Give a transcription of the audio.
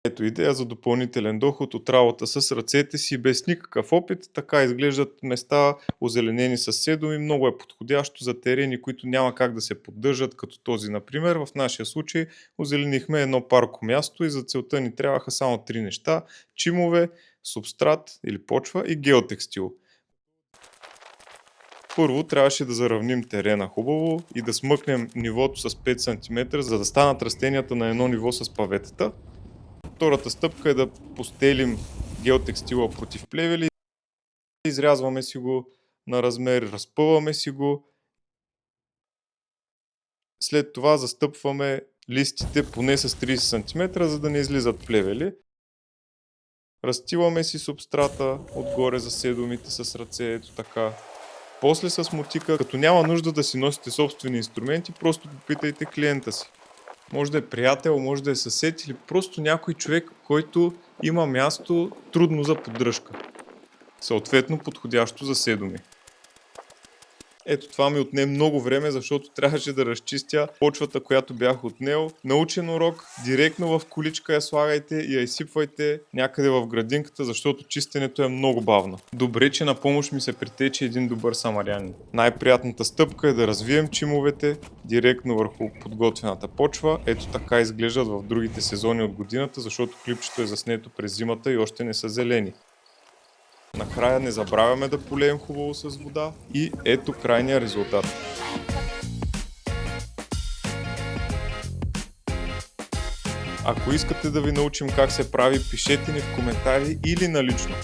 Ето идея за допълнителен доход от работа с ръцете си, без никакъв опит. Така изглеждат места, озеленени с седуми. Много е подходящо за терени, които няма как да се поддържат, като този, например. В нашия случай озеленихме едно парко място и за целта ни трябваха само 3 неща: чимове, субстрат или почва и геотекстил. Първо трябваше да заравним терена хубаво и да смъкнем нивото с 5 см, за да станат растенията на едно ниво с паветата. Втората стъпка е да постелим геотекстила против плевели. Изрязваме си го на размер, разпъваме си го. След това застъпваме листите поне с 30 см, за да не излизат плевели. Разстиламе си субстрата отгоре за седумите с ръце, ето така. После с мотика, като няма нужда да си носите собствени инструменти, просто попитайте клиента си. Може да е приятел, може да е съсед или просто някой човек, който има място трудно за поддръжка. Съответно подходящо за седуми. Ето това ми отне много време, защото трябваше да разчистя почвата, която бях отнел. Научен урок, директно в количка я слагайте и я изсипвайте някъде в градинката, защото чистенето е много бавно. Добре, че на помощ ми се притече един добър самарянин. Най-приятната стъпка е да развием чимовете директно върху подготвената почва. Ето така изглеждат в другите сезони от годината, защото клипчето е заснето през зимата и още не са зелени. Накрая не забравяме да полеем хубаво с вода и ето крайния резултат. Ако искате да ви научим как се прави, пишете ни в коментари или на лично.